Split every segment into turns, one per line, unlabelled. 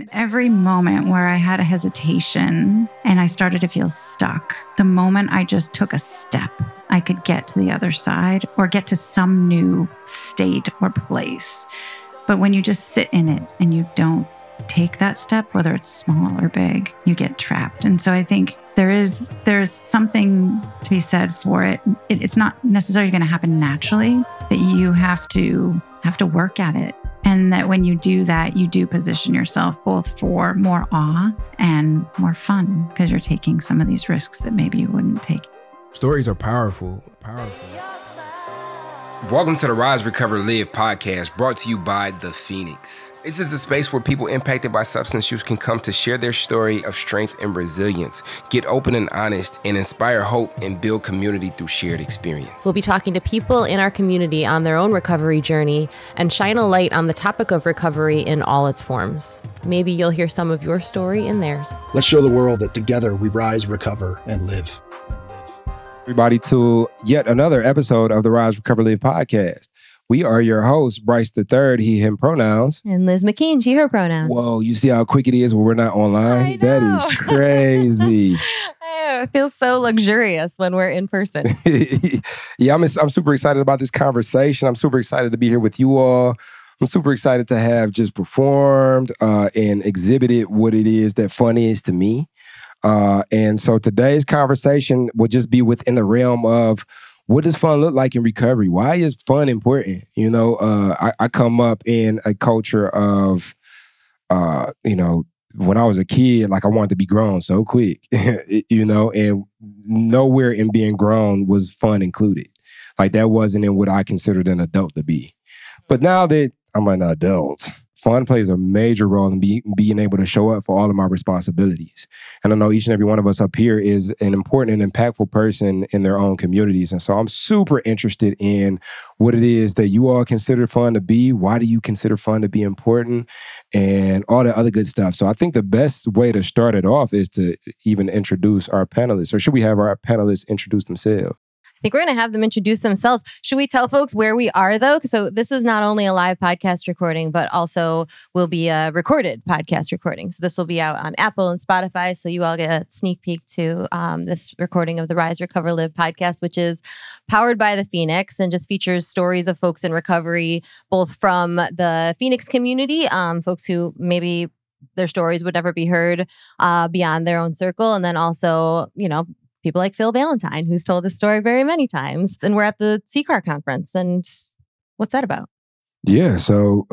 In every moment where I had a hesitation and I started to feel stuck, the moment I just took a step, I could get to the other side or get to some new state or place. But when you just sit in it and you don't take that step, whether it's small or big, you get trapped. And so I think there's something to be said for it. It's not necessarily going to happen naturally, that you have to work at it. And that when you do that, you do position yourself both for more awe and more fun because you're taking some of these risks that maybe you wouldn't take.
Stories are powerful.
Welcome to the Rise, Recover, Live podcast, brought to you by The Phoenix. This is a space where people impacted by substance use can come to share their story of strength and resilience, get open and honest, and inspire hope and build community through shared experience.
We'll be talking to people in our community on their own recovery journey and shine a light on the topic of recovery in all its forms. Maybe you'll hear some of your story in theirs.
Let's show the world that together we rise, recover, and live.
Everybody to yet another episode of the Rise, Recover, Live podcast. We are your hosts, Bryce the Third, he, him pronouns.
And Liz McKean, she, her pronouns.
Whoa, you see how quick it is when we're not online? That is crazy.
It feels so luxurious when we're in person.
Yeah, I'm super excited about this conversation. I'm super excited to be here with you all. I'm super excited to have just performed and exhibited what it is that fun is to me. And so today's conversation will just be within the realm of what does fun look like in recovery? Why is fun important? You know, I come up in a culture of, when I was a kid, like I wanted to be grown so quick, and nowhere in being grown was fun included. Like that wasn't in what I considered an adult to be. But now that I'm an adult, fun plays a major role in being able to show up for all of my responsibilities. And I know each and every one of us up here is an important and impactful person in their own communities. And so I'm super interested in what it is that you all consider fun to be. Why do you consider fun to be important? And all that other good stuff. So I think the best way to start it off is to even introduce our panelists. Or should we have our panelists introduce themselves?
I think we're going to have them introduce themselves. Should we tell folks where we are, though? So this is not only a live podcast recording, but also will be a recorded podcast recording. So this will be out on Apple and Spotify. So you all get a sneak peek to this recording of the Rise, Recover, Live podcast, which is powered by the Phoenix and just features stories of folks in recovery, both from the Phoenix community, folks who maybe their stories would never be heard beyond their own circle. And then also, people like Phil Valentine, who's told this story very many times. And we're at the CCAR conference. And what's that about?
Yeah. So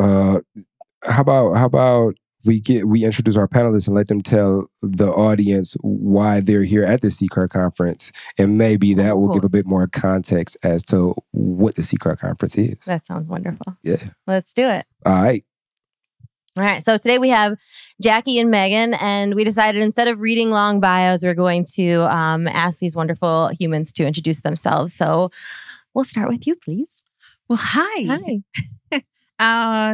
how about we introduce our panelists and let them tell the audience why they're here at the CCAR conference. And maybe that will give a bit more context as to what the CCAR conference is.
That sounds wonderful.
Yeah.
Let's do it.
All right.
All right, so today we have Jacki and Meghann, and we decided instead of reading long bios, we're going to ask these wonderful humans to introduce themselves. So we'll start with you, please.
Well, hi.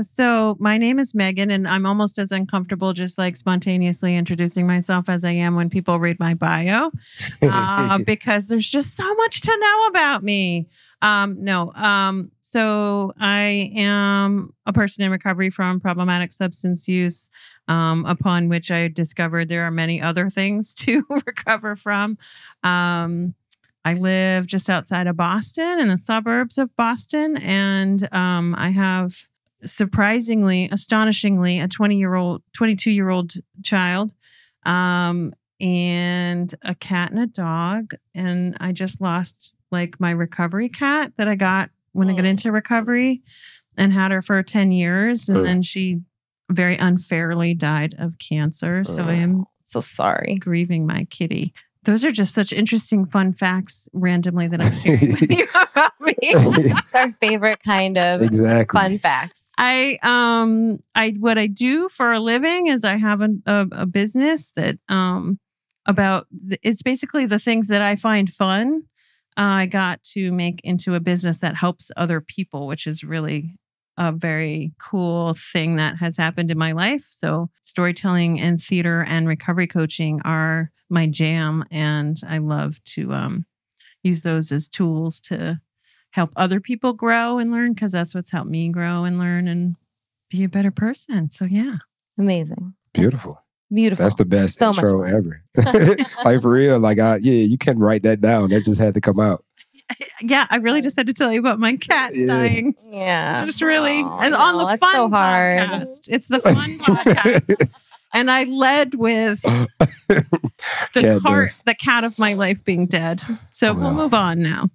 So my name is Meghann, and I'm almost as uncomfortable just like spontaneously introducing myself as I am when people read my bio, because there's just so much to know about me. So I am a person in recovery from problematic substance use, upon which I discovered there are many other things to recover from. I live just outside of Boston, in the suburbs of Boston, and I have astonishingly, a 22-year-old child, and a cat and a dog. And I just lost my recovery cat that I got when I got into recovery and had her for 10 years. And then she very unfairly died of cancer. So I am
so sorry.
Grieving my kitty. Those are just such interesting, fun facts randomly that I'm sharing with you about me.
It's our favorite kind of fun facts.
What I do for a living is I have a business that it's basically the things that I find fun. I got to make into a business that helps other people, which is really a very cool thing that has happened in my life. So storytelling and theater and recovery coaching are my jam. And I love to use those as tools to help other people grow and learn, because that's what's helped me grow and learn and be a better person. So yeah.
Amazing.
Beautiful.
Beautiful.
That's the best
So
intro
much fun.
ever. Like for real, like you can't write that down. That just had to come out.
Yeah, I really just had to tell you about my cat dying.
Yeah.
It's just really, and
I
on
know,
the
that's
fun
so hard.
podcast. It's the fun podcast. And I led with the cat of my life being dead. So we'll move on now.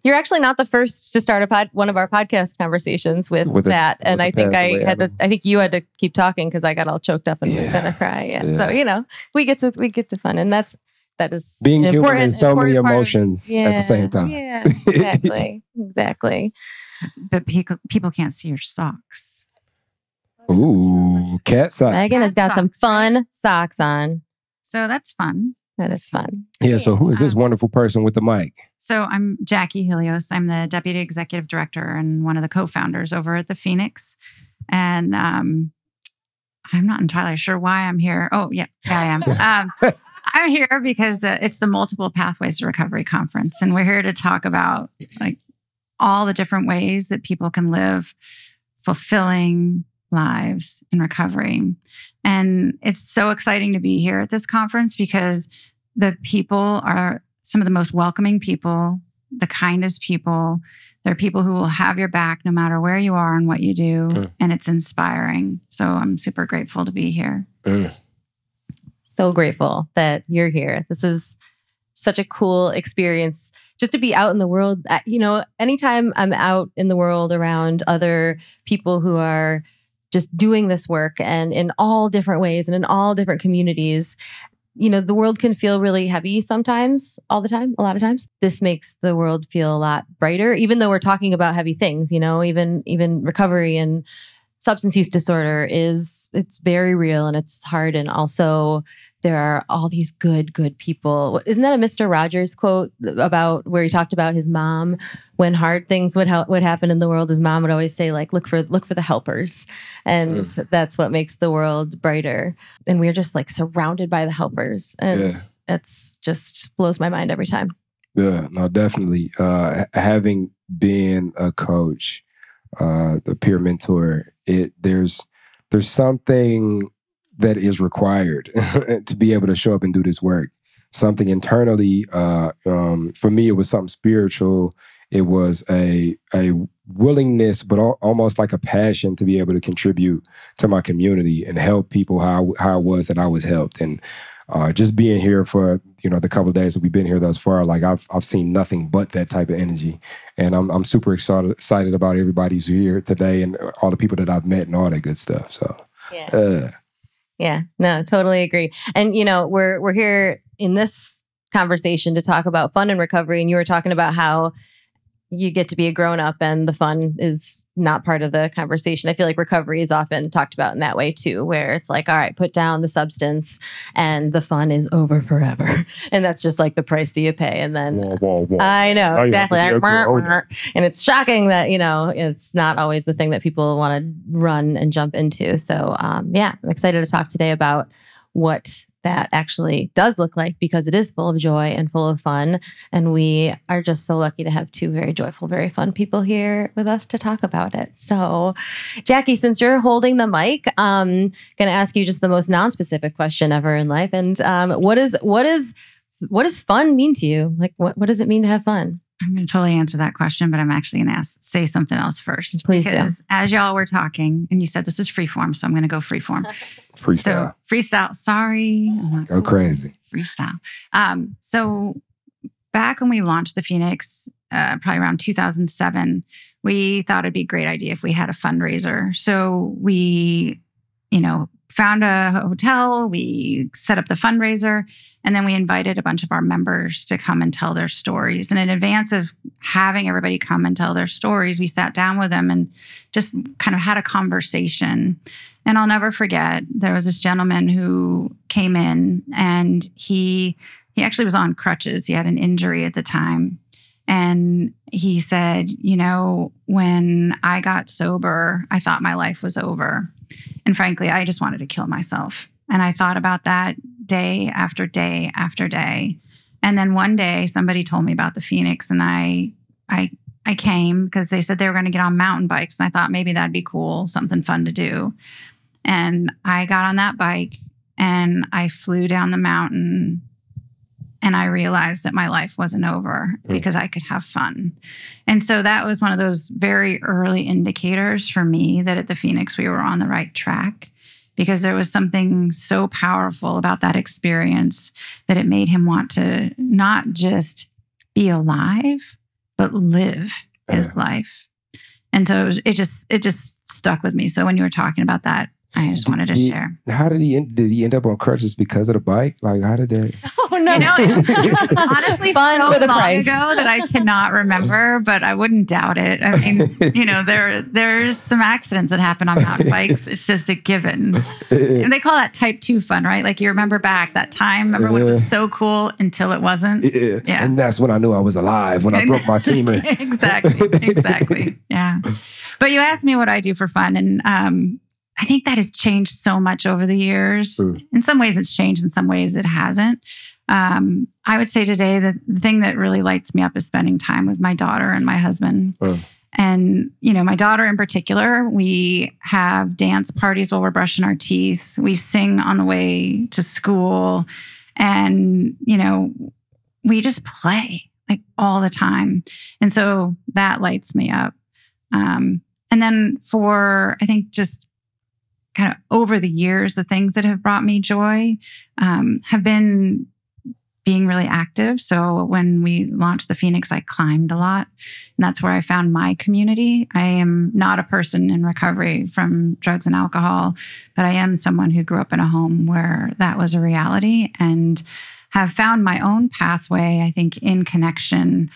You're actually not the first to start one of our podcast conversations with that. And I think I think you had to keep talking because I got all choked up and was gonna cry. Yeah. So we get to fun, and that is
being human in so many
part
emotions at the same time.
Yeah, exactly.
But people can't see your socks.
Ooh, cat socks.
Meghann has got some fun socks on.
So that's fun.
That is fun.
Yeah, so who is this wonderful person with the mic?
So I'm Jacki Hillios. I'm the Deputy Executive Director and one of the co-founders over at the Phoenix. And I'm not entirely sure why I'm here. Oh, yeah, I am. I'm here because it's the Multiple Pathways to Recovery Conference. And we're here to talk about like all the different ways that people can live fulfilling lives in recovery. And it's so exciting to be here at this conference because the people are some of the most welcoming people, the kindest people. They're people who will have your back no matter where you are and what you do. And it's inspiring. So I'm super grateful to be here.
So grateful that you're here. This is such a cool experience just to be out in the world. Anytime I'm out in the world around other people who are just doing this work and in all different ways and in all different communities, the world can feel really heavy sometimes, a lot of times. This makes the world feel a lot brighter, even though we're talking about heavy things, even recovery and substance use disorder it's very real and it's hard. And also there are all these good people. Isn't that a Mr. Rogers quote about where he talked about his mom? When hard things would happen in the world, his mom would always say, like, look for the helpers. And that's what makes the world brighter. And we're just like surrounded by the helpers. And it's just blows my mind every time.
Yeah, no, definitely. Having been a coach, the peer mentor, there's something that is required to be able to show up and do this work. Something internally, for me, it was something spiritual. It was a willingness, but almost like a passion to be able to contribute to my community and help people how it was that I was helped. And just being here for the couple of days that we've been here thus far, like I've seen nothing but that type of energy, and I'm super excited about everybody who's here today and all the people that I've met and all that good stuff. So
yeah, no, totally agree. And we're here in this conversation to talk about fun and recovery, and you were talking about how you get to be a grown-up and the fun is not part of the conversation. I feel like recovery is often talked about in that way too, where it's like, all right, put down the substance and the fun is over forever. And that's just like the price that you pay. And then I know, exactly. And it's shocking that, it's not always the thing that people want to run and jump into. So I'm excited to talk today about what that actually does look like, because it is full of joy and full of fun. And we are just so lucky to have two very joyful, very fun people here with us to talk about it. So Jacki, since you're holding the mic, I'm going to ask you just the most non-specific question ever in life. And what does fun mean to you? Like, what does it mean to have fun?
I'm going to totally answer that question, but I'm actually going to say something else first.
Please
because as y'all were talking, and you said this is freeform, so I'm going to go freeform.
Freestyle.
So, freestyle. Sorry.
Go crazy.
Freestyle. So back when we launched the Phoenix, probably around 2007, we thought it'd be a great idea if we had a fundraiser. So we, found a hotel, we set up the fundraiser, and then we invited a bunch of our members to come and tell their stories. And in advance of having everybody come and tell their stories, we sat down with them and just kind of had a conversation. And I'll never forget, there was this gentleman who came in and he actually was on crutches. He had an injury at the time. And he said, when I got sober, I thought my life was over. And frankly, I just wanted to kill myself. And I thought about that day after day after day. And then one day somebody told me about the Phoenix, and I came because they said they were going to get on mountain bikes. And I thought maybe that'd be cool, something fun to do. And I got on that bike and I flew down the mountain, and I realized that my life wasn't over because I could have fun. And so that was one of those very early indicators for me that at the Phoenix, we were on the right track, because there was something so powerful about that experience that it made him want to not just be alive, but live his life. And so it just stuck with me. So when you were talking about that, I just wanted to share.
How did he end up on crutches because of the bike? Like, how did that?
Oh no!
You know, it's honestly
Fun
so
with a
long
price.
ago that I cannot remember, but I wouldn't doubt it. I mean, you know, there's some accidents that happen on mountain bikes. It's just a given. And they call that type 2 fun, right? Like, you remember back that time, remember when it was so cool until it wasn't?
Yeah. And that's when I knew I was alive, when I broke my femur.
Exactly. Yeah. But you asked me what I do for fun, and I think that has changed so much over the years. In some ways it's changed, in some ways it hasn't. I would say today that the thing that really lights me up is spending time with my daughter and my husband. And, you know, my daughter in particular, we have dance parties while we're brushing our teeth. We sing on the way to school. And, you know, we just play like all the time. And so that lights me up. And then for, I think, just kind of over the years, the things that have brought me joy have been being really active. So when we launched the Phoenix, I climbed a lot. And that's where I found my community. I am not a person in recovery from drugs and alcohol, but I am someone who grew up in a home where that was a reality, and have found my own pathway, I think, in connection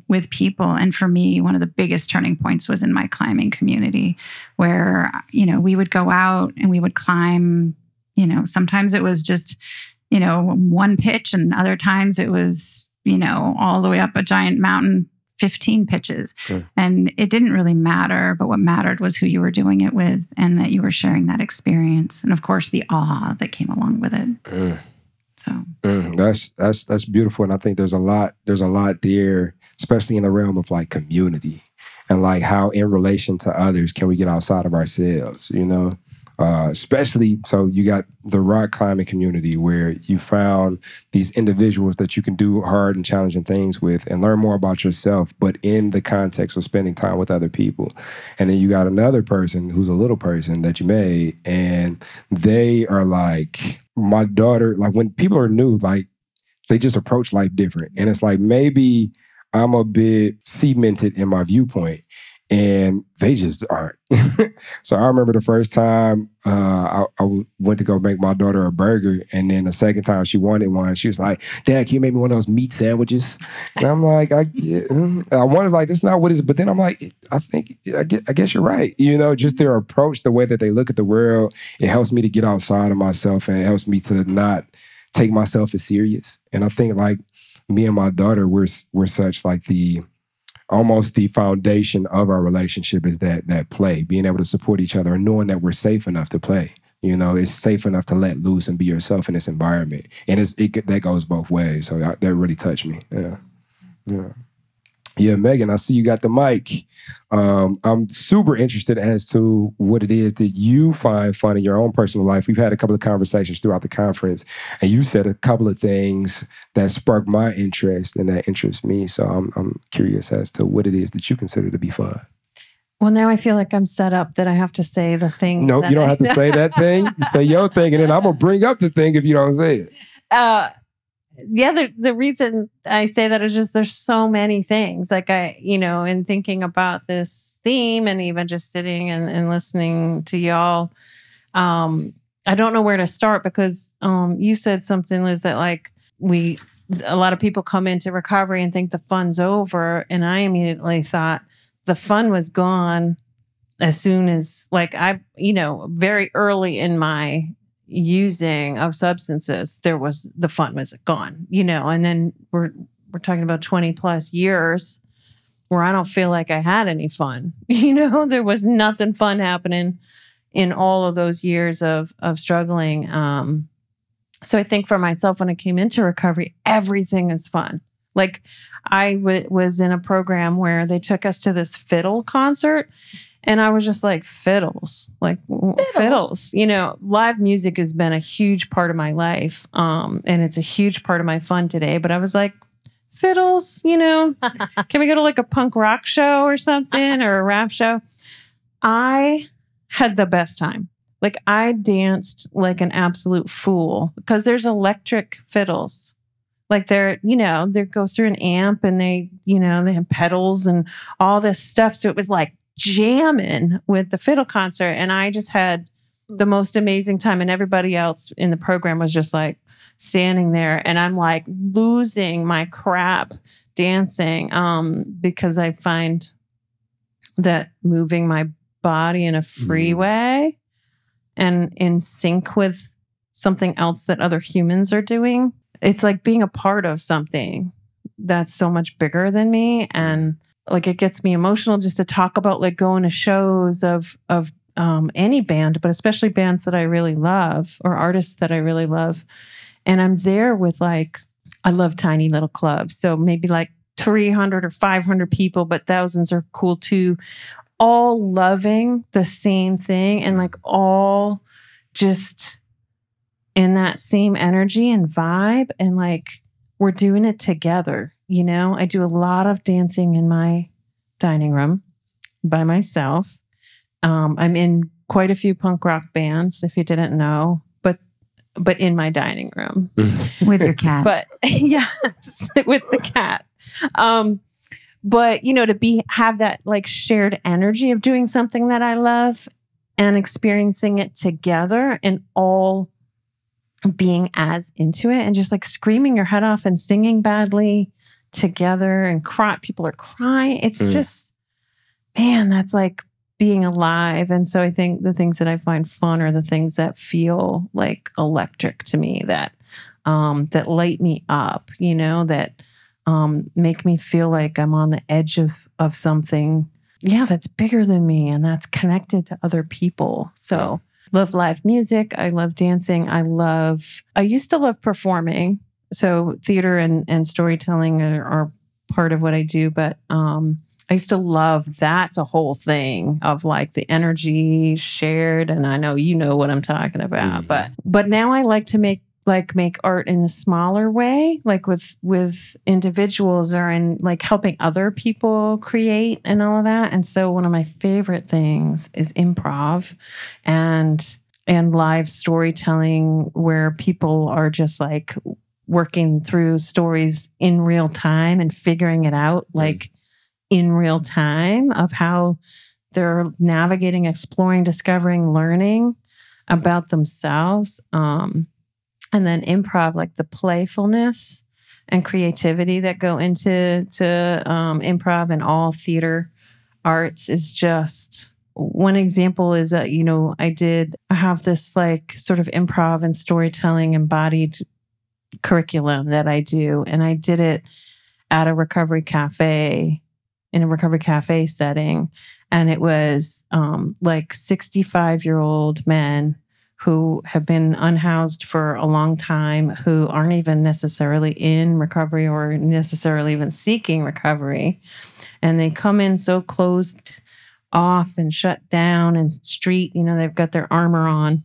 with people. And for me, one of the biggest turning points was in my climbing community, where, you know, we would go out and we would climb, you know, sometimes it was just, you know, one pitch, and other times it was, you know, all the way up a giant mountain, 15 pitches. And it didn't really matter, but what mattered was who you were doing it with, and that you were sharing that experience. And of course, the awe that came along with it. So
that's beautiful. And I think there's a lot there, especially in the realm of like community, and like how in relation to others can we get outside of ourselves, you know? Especially, so you got the rock climbing community where you found these individuals that you can do hard and challenging things with and learn more about yourself, but in the context of spending time with other people. And then you got another person who's a little person that you made, and they are like, my daughter, like when people are new, like they just approach life different. And it's like, maybe I'm a bit cemented in my viewpoint, and they just aren't. So I remember the first time I went to go make my daughter a burger, and then the second time she wanted one, she was like, "Dad, can you make me one of those meat sandwiches?" And I'm like, I wanted, like, that's not what it is. But then I'm like, I guess you're right. You know, just their approach, the way that they look at the world, it helps me to get outside of myself, and it helps me to not take myself as serious. And I think, like, me and my daughter, we're such like almost the foundation of our relationship is that play, being able to support each other and knowing that we're safe enough to play. You know, it's safe enough to let loose and be yourself in this environment. And that goes both ways. So that really touched me. Yeah, Meghann, I see you got the mic. I'm super interested as to what it is that you find fun in your own personal life. We've had a couple of conversations throughout the conference, and you said a couple of things that sparked my interest and that interests me. So I'm curious as to what it is that you consider to be fun.
Well, now I feel like I'm set up that I have to say the thing.
No, you don't have to say that thing. Say your thing, and then I'm going to bring up the thing if you don't say it.
Yeah, the reason I say that is just there's so many things. Like in thinking about this theme and even just sitting and listening to y'all, I don't know where to start because you said something, Liz, that like a lot of people come into recovery and think the fun's over. And I immediately thought the fun was gone as soon as very early in my using of substances, the fun was gone, and then we're talking about 20 plus years where I don't feel like I had any fun. There was nothing fun happening in all of those years of struggling. So I think for myself, when I came into recovery, everything is fun. Like I was in a program where they took us to this fiddle concert. And I was just like, fiddles. You know, live music has been a huge part of my life. And it's a huge part of my fun today. But I was like, fiddles, you know, can we go to like a punk rock show or something or a rap show? I had the best time. Like I danced like an absolute fool because there's electric fiddles. Like they're, you know, they go through an amp and they, you know, they have pedals and all this stuff. So it was like jamming with the fiddle concert. And I just had the most amazing time. And everybody else in the program was just like standing there. And I'm like losing my crap dancing because I find that moving my body in a free way and in sync with something else that other humans are doing. It's like being a part of something that's so much bigger than me. And like, it gets me emotional just to talk about like going to shows of any band, but especially bands that I really love or artists that I really love. And I'm there with like, I love tiny little clubs. So maybe like 300 or 500 people, but thousands are cool too. All loving the same thing and like all just in that same energy and vibe. And like, we're doing it together. You know, I do a lot of dancing in my dining room by myself. I'm in quite a few punk rock bands, if you didn't know, but in my dining room.
With your cat.
But yes, with the cat. But, you know, to have that like shared energy of doing something that I love and experiencing it together and all being as into it and just like screaming your head off and singing badly together and cry. People are crying. It's just, man, that's like being alive. And so I think the things that I find fun are the things that feel like electric to me, that light me up, you know, that make me feel like I'm on the edge of something, that's bigger than me and that's connected to other people. So love live music. I love dancing. I used to love performing. So theater and storytelling are part of what I do. But I used to love that's a whole thing of like the energy shared. And I know you know what I'm talking about. But now I like to make art in a smaller way, like with individuals or in like helping other people create and all of that. And so one of my favorite things is improv and live storytelling where people are just like working through stories in real time and figuring it out like in real time of how they're navigating, exploring, discovering, learning about themselves. And then improv, like the playfulness and creativity that go into improv and all theater arts is just one example is that, you know, I have this like sort of improv and storytelling embodied curriculum that I do. And I did it at a recovery cafe in a recovery cafe setting. And it was like 65-year-old men who have been unhoused for a long time, who aren't even necessarily in recovery or necessarily even seeking recovery. And they come in so closed off and shut down and street, you know, they've got their armor on.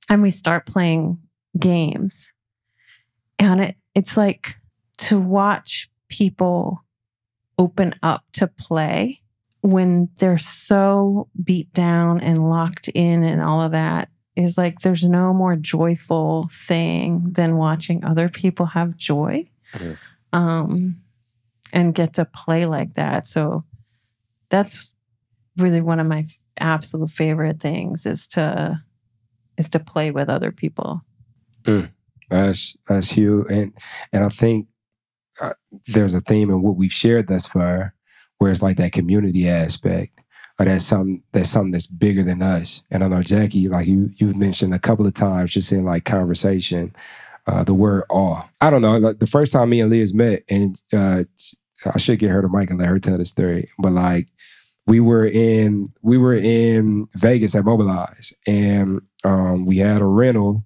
And we start playing games. And it's like to watch people open up to play when they're so beat down and locked in and all of that. Is like there's no more joyful thing than watching other people have joy and get to play like that. So that's really one of my absolute favorite things is to play with other people.
That's huge. And I think there's a theme in what we've shared thus far where it's like that community aspect. Or that's something that's bigger than us. And I know, Jacki, like you've mentioned a couple of times just in like conversation, the word awe. I don't know, like the first time me and Liz met, and I should get her the mic and let her tell the story, but like we were in Vegas at Mobilize, and we had a rental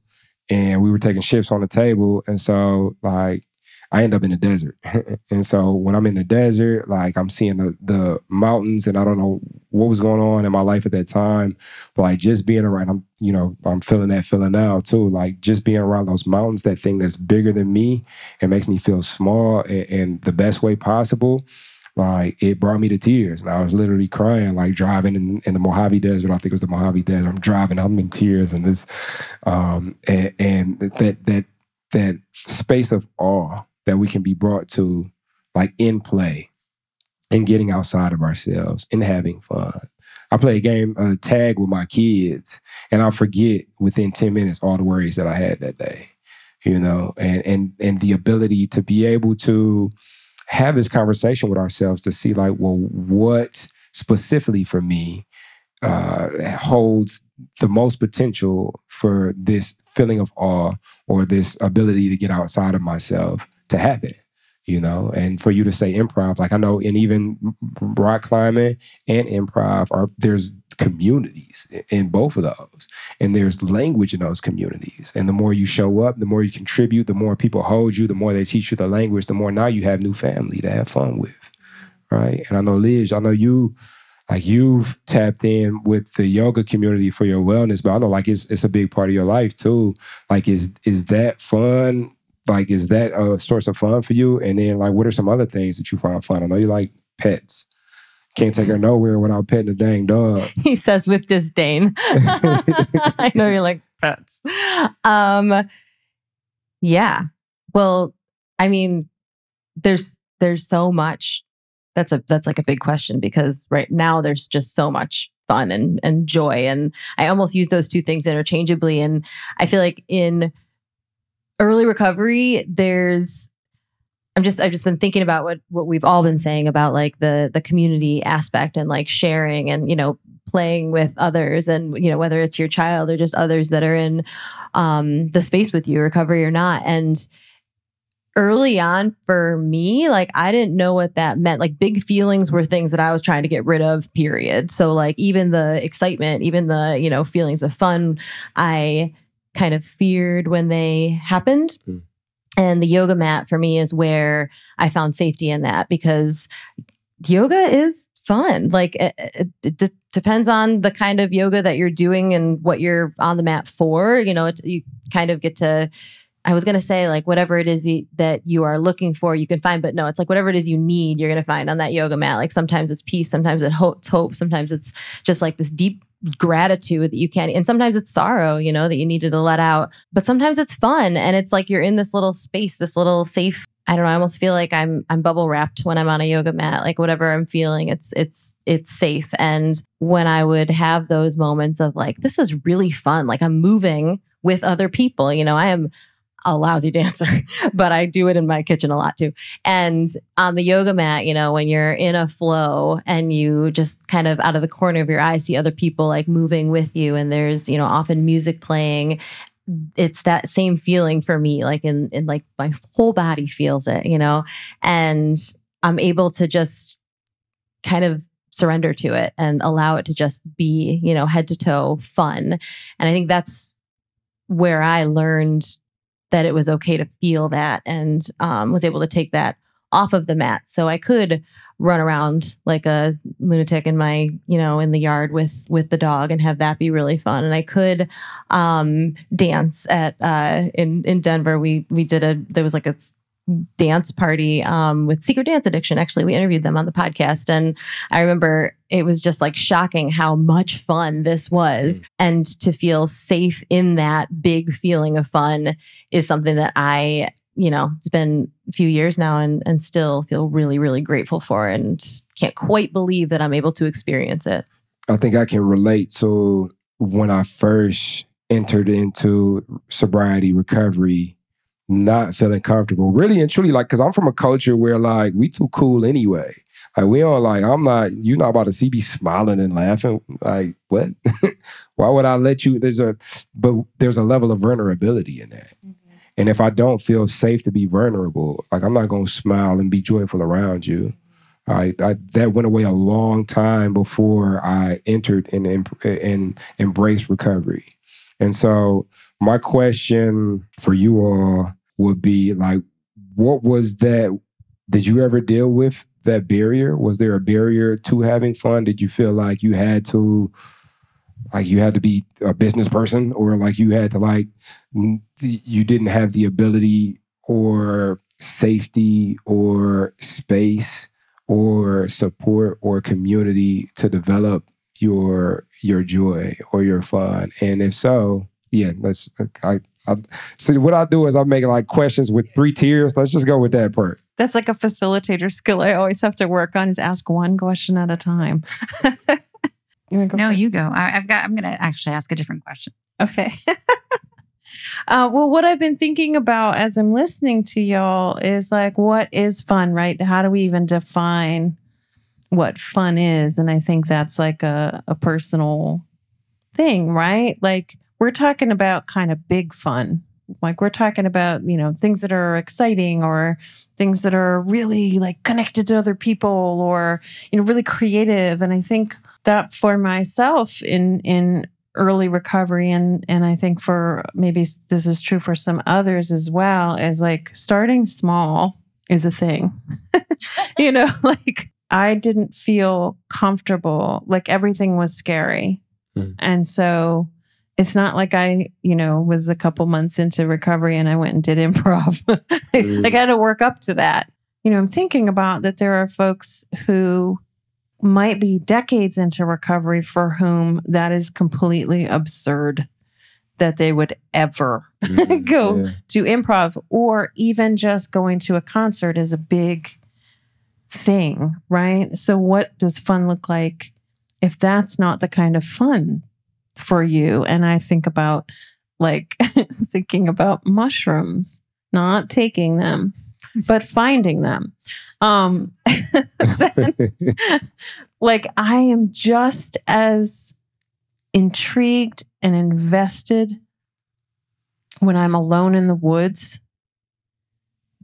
and we were taking shifts on the table. And so like I end up in the desert. And so when I'm in the desert, like I'm seeing the mountains, and I don't know what was going on in my life at that time, but like just being around, I'm feeling that feeling now too. Like just being around those mountains, that thing that's bigger than me, it makes me feel small in the best way possible. Like it brought me to tears, and I was literally crying, like driving in the Mojave Desert. I think it was the Mojave Desert. I'm driving, I'm in tears, and this, and that space of awe that we can be brought to, like in play, and getting outside of ourselves and having fun. I play a game, tag with my kids, and I'll forget within 10 minutes all the worries that I had that day, and the ability to be able to have this conversation with ourselves to see like, well, what specifically for me holds the most potential for this feeling of awe or this ability to get outside of myself to happen, and for you to say improv, like I know in even rock climbing and improv there's communities in both of those, and there's language in those communities, and the more you show up, the more you contribute, the more people hold you, the more they teach you the language, the more now you have new family to have fun with, right? And I know Liz, I know you, like you've tapped in with the yoga community for your wellness, but I know like it's a big part of your life too. Like is that fun? Like is that a source of fun for you? And then like what are some other things that you find fun? I know you like pets. Can't take her nowhere without petting the dang dog.
He says with disdain. I know you like pets. Yeah. Well, I mean, there's so much. That's like a big question, because right now there's just so much fun and joy, and I almost use those two things interchangeably. And I feel like in early recovery, I've just been thinking about what we've all been saying about like the community aspect and like sharing and, playing with others, and, whether it's your child or just others that are in the space with you, recovery or not. And early on for me, like I didn't know what that meant. Like big feelings were things that I was trying to get rid of, period. So like even the excitement, even the, feelings of fun, I kind of feared when they happened. Mm. And the yoga mat for me is where I found safety in that, because yoga is fun. Like it depends on the kind of yoga that you're doing and what you're on the mat for. You kind of get to, I was going to say like whatever it is that you are looking for, you can find, but no, it's like whatever it is you need, you're going to find on that yoga mat. Like sometimes it's peace, sometimes it's hope, sometimes it's just like this deep gratitude that you can't, and sometimes it's sorrow, that you needed to let out, but sometimes it's fun. And it's like you're in this little space, this little safe, I don't know, I almost feel like I'm bubble wrapped when I'm on a yoga mat. Like whatever I'm feeling, it's safe. And when I would have those moments of like, this is really fun, like I'm moving with other people, I am a lousy dancer, but I do it in my kitchen a lot too. And on the yoga mat, when you're in a flow and you just kind of out of the corner of your eye see other people like moving with you, and there's, often music playing, it's that same feeling for me, like in like my whole body feels it, and I'm able to just kind of surrender to it and allow it to just be, head to toe fun. And I think that's where I learned that it was okay to feel that, and was able to take that off of the mat. So I could run around like a lunatic in my, in the yard with the dog and have that be really fun. And I could dance at in Denver. We did there was like a dance party with Secret Dance Addiction. Actually, we interviewed them on the podcast. And I remember it was just like shocking how much fun this was. And to feel safe in that big feeling of fun is something that I, it's been a few years now and still feel really, really grateful for, and can't quite believe that I'm able to experience it.
I think I can relate to when I first entered into sobriety recovery, not feeling comfortable, really and truly, like, because I'm from a culture where like we too cool anyway. Like we don't like, you're not about to see me smiling and laughing. Like what? Why would I let you? There's a level of vulnerability in that. Mm-hmm. And if I don't feel safe to be vulnerable, like I'm not gonna smile and be joyful around you. That went away a long time before I entered and embraced recovery. And so my question for you all would be like, what was that? Did you ever deal with that barrier? Was there a barrier to having fun? Did you feel like you had to be a business person, or like you had to you didn't have the ability or safety or space or support or community to develop your joy or your fun? And if so, yeah, so what I do is I make like questions with 3 tiers. Let's just go with that part.
That's like a facilitator skill I always have to work on, is ask one question at a time. You
go. I'm going to actually ask a different question.
Okay. Well, what I've been thinking about as I'm listening to y'all is like, what is fun, right? How do we even define what fun is? And I think that's like a personal thing, right? Like we're talking about kind of big fun. Like we're talking about, things that are exciting or things that are really like connected to other people or, really creative. And I think that for myself in early recovery, and I think for maybe this is true for some others as well, is like starting small is a thing. Like I didn't feel comfortable, like everything was scary. And so it's not like I, was a couple months into recovery and I went and did improv. Like I had to work up to that. I'm thinking about that there are folks who might be decades into recovery for whom that is completely absurd that they would ever go to improv, or even just going to a concert is a big thing, right? So what does fun look like if that's not the kind of fun for you? And I think about thinking about mushrooms, not taking them, but finding them. Like I am just as intrigued and invested when I'm alone in the woods,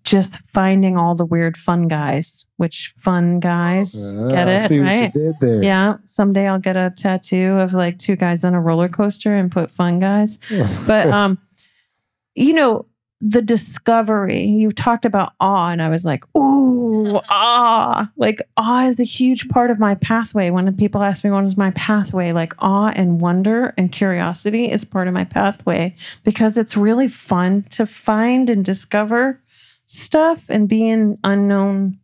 just finding all the weird fun guys, which fun guys, get it,
see
right?
What you did there.
Yeah. Someday I'll get a tattoo of like 2 guys on a roller coaster and put fun guys. But, the discovery, you talked about awe, and I was like, ooh, awe. Like awe is a huge part of my pathway. When people ask me what is my pathway, like awe and wonder and curiosity is part of my pathway, because it's really fun to find and discover stuff and be in unknown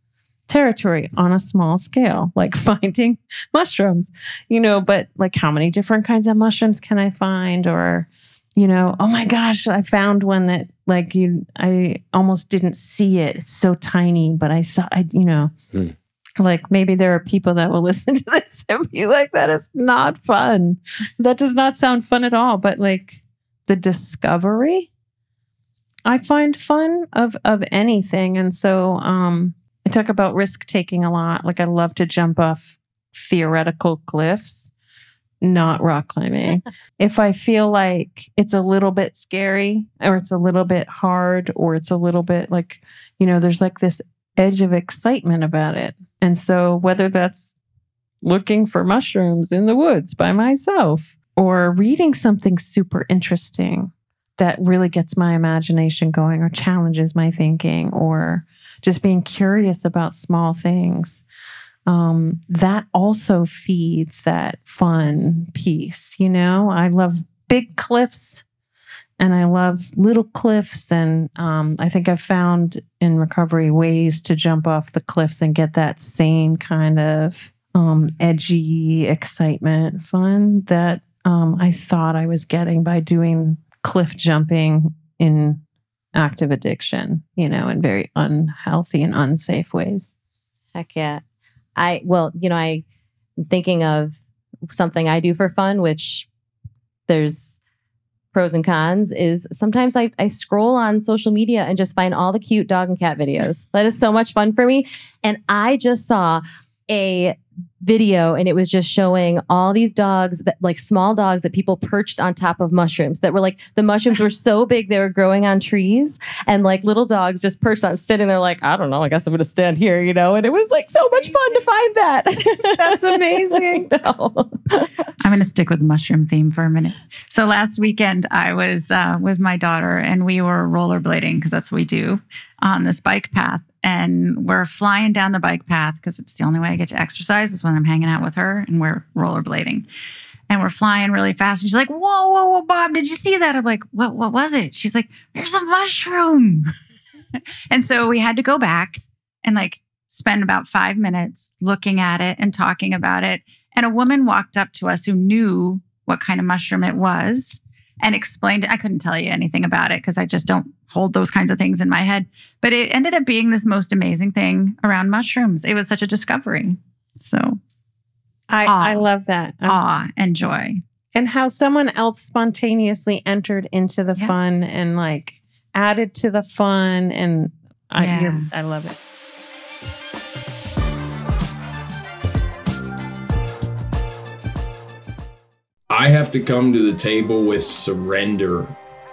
territory on a small scale, like finding mushrooms, but like how many different kinds of mushrooms can I find? Or, oh my gosh, I found one that I almost didn't see it. It's so tiny, but like maybe there are people that will listen to this and be like, that is not fun. That does not sound fun at all. But like the discovery, I find fun of anything. And so I talk about risk taking a lot. Like I love to jump off theoretical cliffs, not rock climbing. If I feel like it's a little bit scary, or it's a little bit hard, or it's a little bit like, there's like this edge of excitement about it. And so whether that's looking for mushrooms in the woods by myself, or reading something super interesting that really gets my imagination going or challenges my thinking, or just being curious about small things, that also feeds that fun piece. I love big cliffs and I love little cliffs. And I think I've found in recovery ways to jump off the cliffs and get that same kind of edgy excitement, fun that I thought I was getting by doing cliff jumping in active addiction, in very unhealthy and unsafe ways.
Heck yeah. I'm thinking of something I do for fun, which there's pros and cons, is sometimes I scroll on social media and just find all the cute dog and cat videos. That is so much fun for me. And I just saw a video, and it was just showing all these dogs, that like small dogs that people perched on top of mushrooms that were like, the mushrooms were so big they were growing on trees, and like little dogs just perched on, sitting there like, I don't know, I guess I'm gonna stand here, you know. And it was like so much fun to find that.
That's amazing.
I'm going to stick with the mushroom theme for a minute. So last weekend I was with my daughter, and we were rollerblading, because that's what we do, on this bike path. And we're flying down the bike path because it's the only way I get to exercise is when I'm hanging out with her, and we're rollerblading. And we're flying really fast. And she's like, whoa, Bob, did you see that? I'm like, what was it? She's like, there's a mushroom. And so we had to go back and like spend about 5 minutes looking at it and talking about it. And a woman walked up to us who knew what kind of mushroom it was and explained it. I couldn't tell you anything about it because I just don't hold those kinds of things in my head. But it ended up being this most amazing thing around mushrooms. It was such a discovery. So
I love that.
Awe and joy.
And how someone else spontaneously entered into the fun and like added to the fun. And I love it.
I have to come to the table with surrender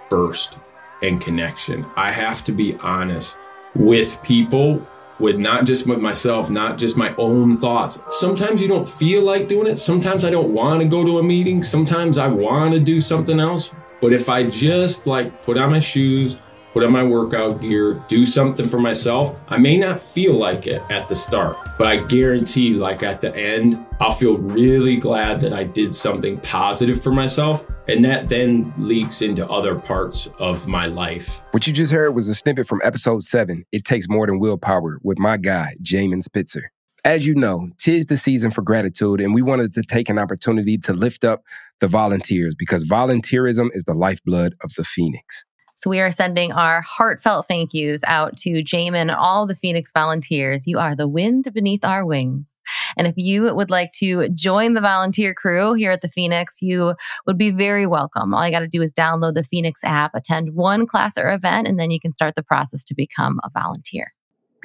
first and connection. I have to be honest with people, with not just with myself, not just my own thoughts. Sometimes you don't feel like doing it. Sometimes I don't want to go to a meeting. Sometimes I want to do something else. But if I just like put on my shoes, put on my workout gear, do something for myself, I may not feel like it at the start, but I guarantee like at the end, I'll feel really glad that I did something positive for myself. And that then leaks into other parts of my life.
What you just heard was a snippet from episode 7, It Takes More Than Willpower, with my guy, Jamin Spitzer. As you know, 'tis the season for gratitude, and we wanted to take an opportunity to lift up the volunteers, because volunteerism is the lifeblood of the Phoenix.
So we are sending our heartfelt thank yous out to Jamin and all the Phoenix volunteers. You are the wind beneath our wings. And if you would like to join the volunteer crew here at the Phoenix, you would be very welcome. All you got to do is download the Phoenix app, attend one class or event, and then you can start the process to become a volunteer.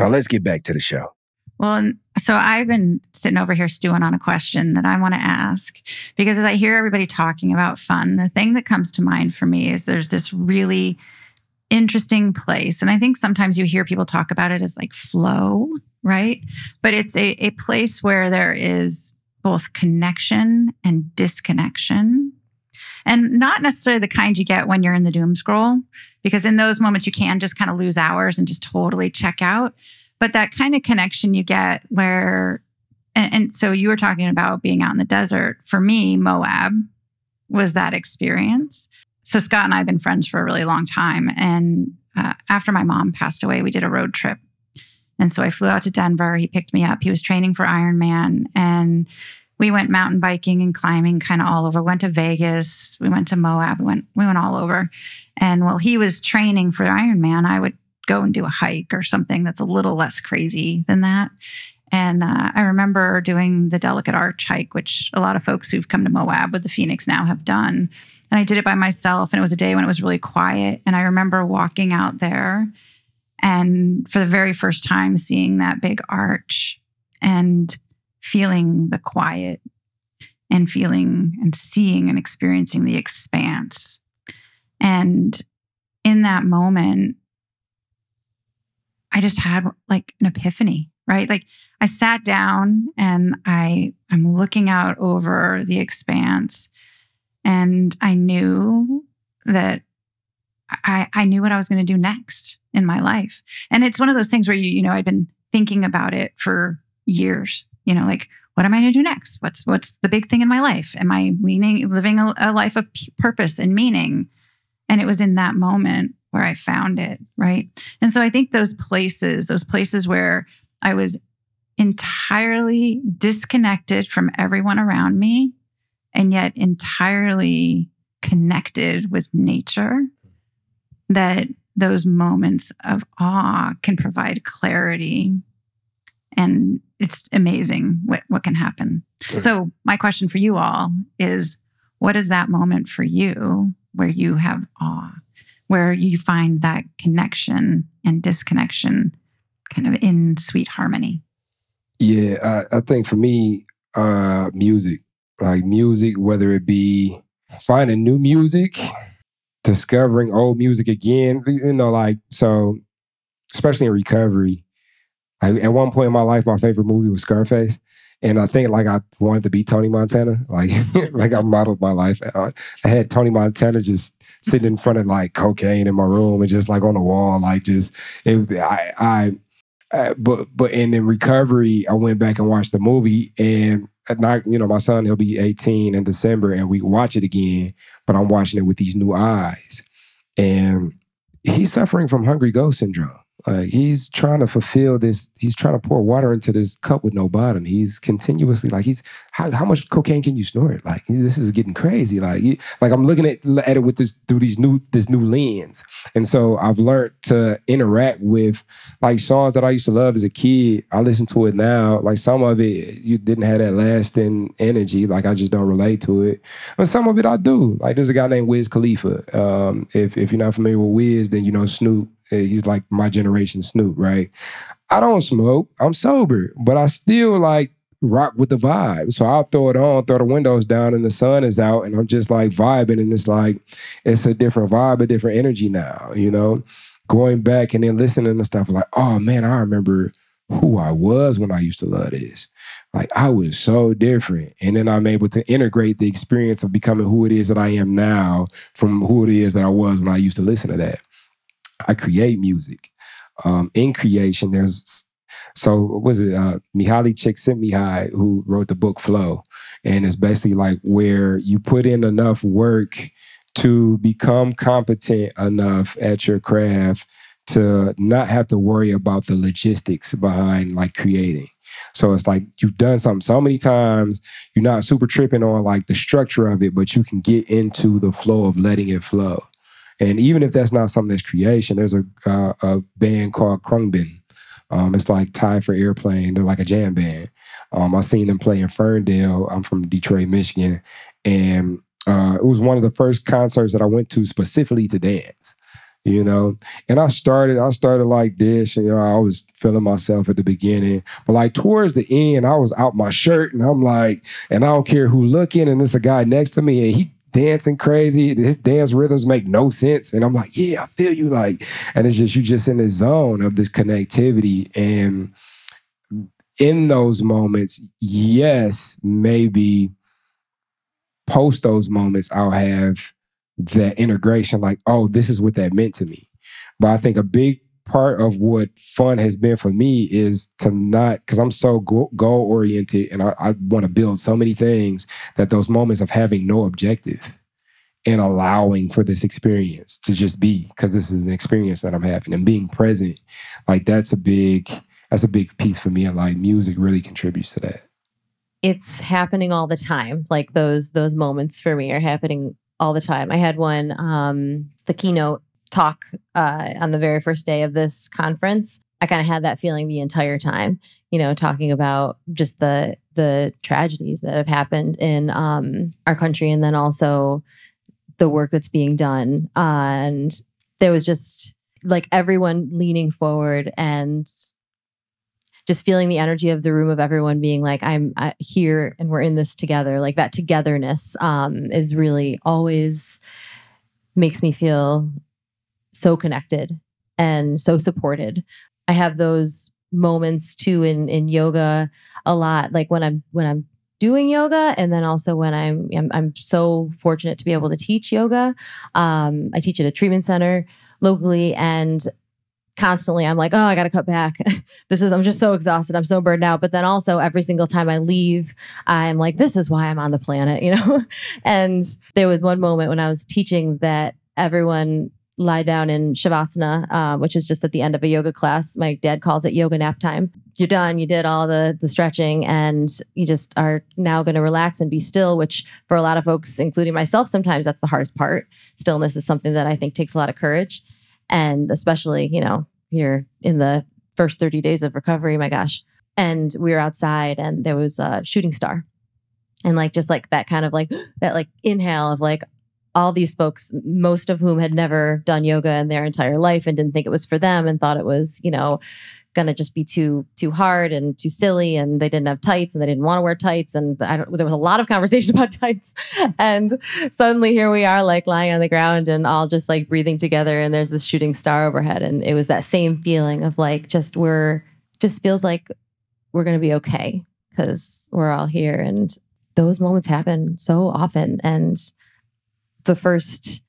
Now let's get back to the show.
Well, so I've been sitting over here stewing on a question that I want to ask, because as I hear everybody talking about fun, the thing that comes to mind for me is there's this really interesting place. And I think sometimes you hear people talk about it as like flow, right? But it's a place where there is both connection and disconnection. And not necessarily the kind you get when you're in the doom scroll, because in those moments you can just kind of lose hours and just totally check out. But that kind of connection you get where, and so you were talking about being out in the desert. For me, Moab was that experience. So Scott and I have been friends for a really long time. And after my mom passed away, we did a road trip. And so I flew out to Denver. He picked me up. He was training for Ironman. And we went mountain biking and climbing kind of all over. Went to Vegas. We went to Moab. We went all over. And while he was training for Ironman, I would go and do a hike or something that's a little less crazy than that. And I remember doing the Delicate Arch hike, which a lot of folks who've come to Moab with the Phoenix now have done. And I did it by myself. And it was a day when it was really quiet. And I remember walking out there and for the very first time seeing that big arch and feeling the quiet and feeling and seeing and experiencing the expanse. And in that moment, I just had like an epiphany, right? Like I sat down and I'm looking out over the expanse, and I knew that I knew what I was going to do next in my life. And it's one of those things where I'd been thinking about it for years, like, what am I going to do next? What's the big thing in my life? Am I living a life of purpose and meaning? And it was in that moment where I found it, right? And so I think those places where I was entirely disconnected from everyone around me and yet entirely connected with nature, that those moments of awe can provide clarity. And it's amazing what can happen. Sure. So my question for you all is, what is that moment for you where you have awe, where you find that connection and disconnection kind of in sweet harmony?
Yeah, I think for me, Music. Like music, whether it be finding new music, discovering old music again, so especially in recovery. At one point in my life, my favorite movie was Scarface. And I think I wanted to be Tony Montana. I modeled my life. I had Tony Montana just sitting in front of cocaine in my room and just on the wall, but in recovery, I went back and watched the movie, and at night, my son, he'll be 18 in December, and we watch it again, but I'm watching it with these new eyes. And he's suffering from hungry ghost syndrome. He's trying to fulfill this. He's trying to pour water into this cup with no bottom. He's continuously how much cocaine can you snort? This is getting crazy. I'm looking at it with this new lens. And so I've learned to interact with songs that I used to love as a kid. I listen to it now. Some of it, you didn't have that lasting energy. I just don't relate to it. But some of it I do. There's a guy named Wiz Khalifa. If you're not familiar with Wiz, then you know Snoop. He's my generation Snoop, right? I don't smoke. I'm sober, but I still rock with the vibe. So I'll throw it on, throw the windows down, and the sun is out, and I'm just vibing, and it's a different vibe, a different energy now, Going back and then listening to stuff oh man, I remember who I was when I used to love this. I was so different. And then I'm able to integrate the experience of becoming who it is that I am now from who it is that I was when I used to listen to that. I create music. In creation, there's Mihaly Csikszentmihalyi, who wrote the book Flow, and it's basically where you put in enough work to become competent enough at your craft to not have to worry about the logistics behind creating. So it's you've done something so many times, you're not super tripping on the structure of it, but you can get into the flow of letting it flow. And even if that's not something that's creation, there's a band called Krungbin. It's Thai for Airplane. They're a jam band. I seen them play in Ferndale. I'm from Detroit, Michigan. And it was one of the first concerts that I went to specifically to dance, And I started like this, and I was feeling myself at the beginning. But towards the end, I was out my shirt, and I'm and I don't care who looking, and there's a guy next to me, and he dancing crazy. His dance rhythms make no sense. And I'm yeah, I feel you. And it's just, you just in the zone of this connectivity. And in those moments, yes, maybe post those moments, I'll have that integration, oh, this is what that meant to me. But I think a big part of what fun has been for me is to not, because I'm so goal-oriented and I want to build so many things, that those moments of having no objective and allowing for this experience to just be, because this is an experience that I'm having, and being present, that's a big piece for me. And music really contributes to that.
It's happening all the time. Those moments for me are happening all the time. I had one, the keynote talk on the very first day of this conference. I kind of had that feeling the entire time, talking about just the tragedies that have happened in our country, and then also the work that's being done. And there was just everyone leaning forward and just feeling the energy of the room of everyone being I'm here and we're in this together. That togetherness is really always makes me feel so connected and so supported. I have those moments too in yoga a lot, when I'm doing yoga, and then also when I'm so fortunate to be able to teach yoga. I teach at a treatment center locally, and constantly I'm oh, I got to cut back. I'm just so exhausted. I'm so burned out. But then also every single time I leave, I'm this is why I'm on the planet, And there was one moment when I was teaching that everyone lie down in Shavasana, which is just at the end of a yoga class. My dad calls it yoga nap time. You're done. You did all the stretching, and you just are now going to relax and be still, which for a lot of folks, including myself, sometimes that's the hardest part. Stillness is something that I think takes a lot of courage. And especially, you're in the first 30 days of recovery, my gosh. And we were outside, and there was a shooting star. And just that kind of that inhale of all these folks, most of whom had never done yoga in their entire life and didn't think it was for them and thought it was, going to just be too hard and too silly, and they didn't have tights and they didn't want to wear tights, and there was a lot of conversation about tights, and suddenly here we are like lying on the ground and all just like breathing together, and there's this shooting star overhead, and it was that same feeling of like just feels like we're going to be okay because we're all here. And those moments happen so often, and the first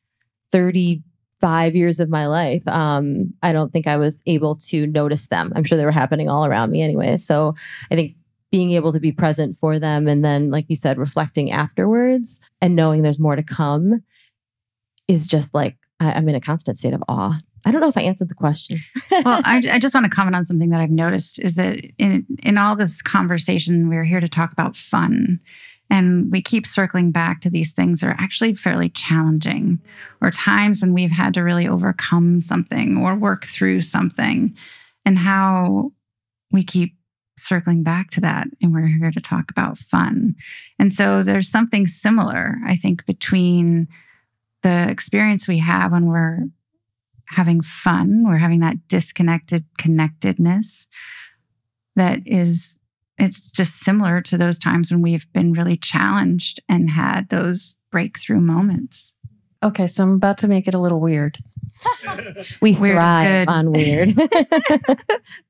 35 years of my life, I don't think I was able to notice them. I'm sure they were happening all around me anyway. So I think being able to be present for them, and then, like you said, reflecting afterwards and knowing there's more to come is just like, I'm in a constant state of awe. I don't know if I answered the question.
Well, I just want to comment on something that I've noticed is that in all this conversation, we're here to talk about fun. And we keep circling back to these things that are actually fairly challenging, or times when we've had to really overcome something or work through something, and how we keep circling back to that. And we're here to talk about fun. And so there's something similar, I think, between the experience we have when we're having fun, we're having that disconnected connectedness it's just similar to those times when we've been really challenged and had those breakthrough moments.
Okay, so I'm about to make it a little weird.
We thrive on weird.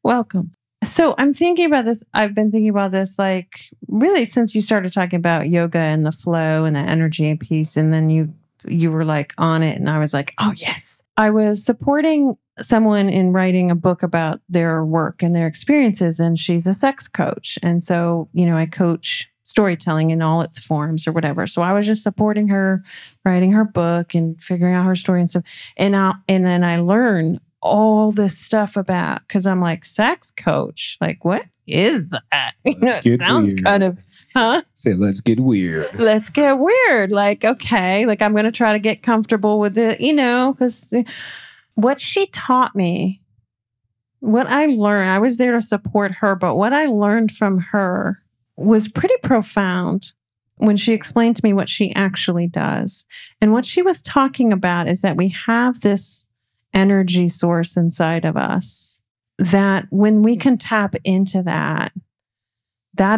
Welcome. So I'm thinking about this. I've been thinking about this like really since you started talking about yoga and the flow and the energy piece. And then you were like on it, and I was like, oh yes. I was supporting someone in writing a book about their work and their experiences, and she's a sex coach. And so, I coach storytelling in all its forms or whatever. So I was just supporting her, writing her book and figuring out her story and stuff. And then I learned all this stuff about, because I'm like, sex coach, like what is that? It sounds weird. Kind of,
Say, let's get weird.
Let's get weird. Like, okay, like I'm going to try to get comfortable with it, because what she taught me, what I learned, I was there to support her, but what I learned from her was pretty profound when she explained to me what she actually does. And what she was talking about is that we have this energy source inside of us that when we can tap into that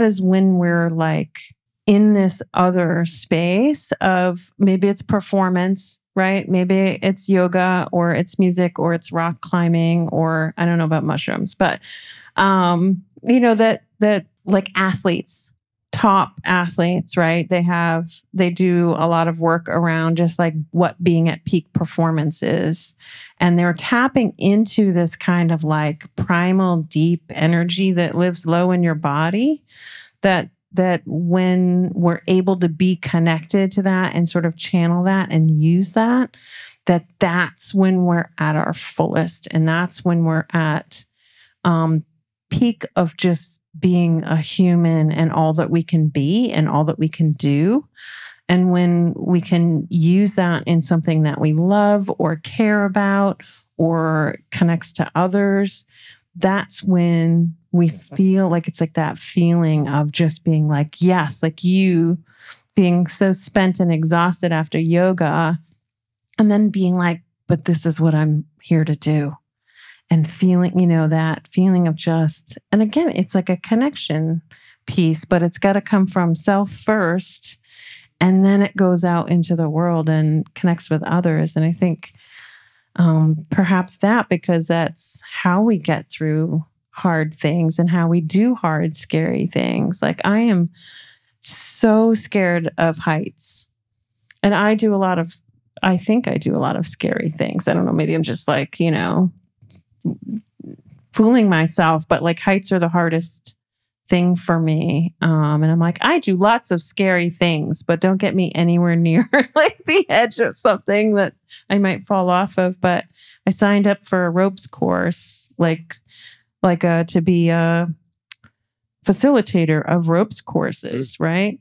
is when we're like in this other space of maybe it's performance, right? Maybe it's yoga or it's music or it's rock climbing or I don't know about mushrooms, but that like athletes, top athletes, right? They do a lot of work around just like what being at peak performance is. And they're tapping into this kind of like primal deep energy that lives low in your body, that when we're able to be connected to that and sort of channel that and use that's when we're at our fullest. And that's when we're at peak of just being a human and all that we can be and all that we can do. And when we can use that in something that we love or care about or connects to others, that's when we feel like it's like that feeling of just being like, yes, like you being so spent and exhausted after yoga, and then being like, but this is what I'm here to do. And feeling, that feeling of just, and again, it's like a connection piece, but it's got to come from self first. And then it goes out into the world and connects with others. And I think perhaps because that's how we get through hard things and how we do hard, scary things. Like I am so scared of heights. And I think I do a lot of scary things. I don't know, maybe I'm just like, fooling myself, but like heights are the hardest thing for me. And I'm like, I do lots of scary things, but don't get me anywhere near like the edge of something that I might fall off of. But I signed up for a ropes course, to be a facilitator of ropes courses, right?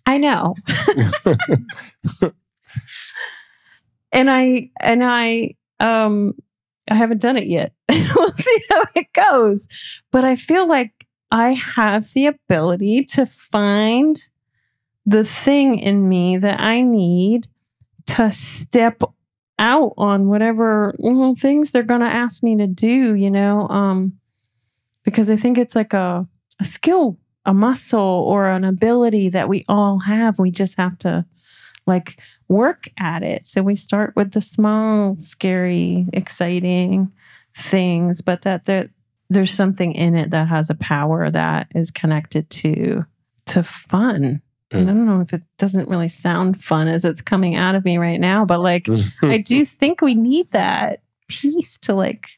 I know. and I haven't done it yet. We'll see how it goes. But I feel like I have the ability to find the thing in me that I need to step out on whatever things they're going to ask me to do, because I think it's like a skill, a muscle, or an ability that we all have. We just have to like work at it. So we start with the small, scary, exciting things, but that there's something in it that has a power that is connected to fun. And I don't know if it doesn't really sound fun as it's coming out of me right now, but like I do think we need that piece to like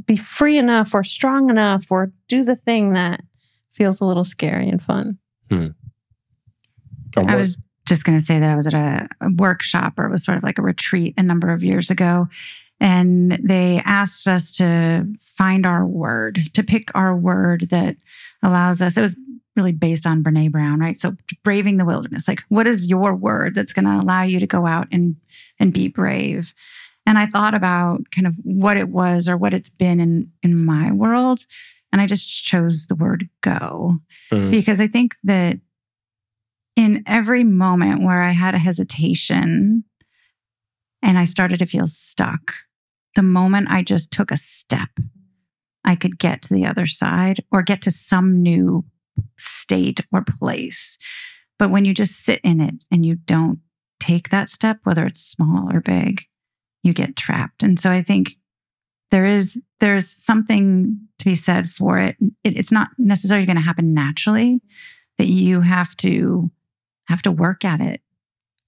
be free enough or strong enough or do the thing that feels a little scary and fun.
I was just going to say that I was at a workshop, or it was sort of like a retreat a number of years ago. And they asked us to find our word, to pick our word that allows us. It was really based on Brene Brown, right? So braving the wilderness, like what is your word that's going to allow you to go out and be brave? And I thought about kind of what it was or what it's been in my world. And I just chose the word go, because I think that in every moment where I had a hesitation and I started to feel stuck, the moment I just took a step, I could get to the other side or get to some new state or place. But when you just sit in it and you don't take that step, whether it's small or big, you get trapped. And so I think there's something to be said for it. It's not necessarily going to happen naturally, that you have to work at it.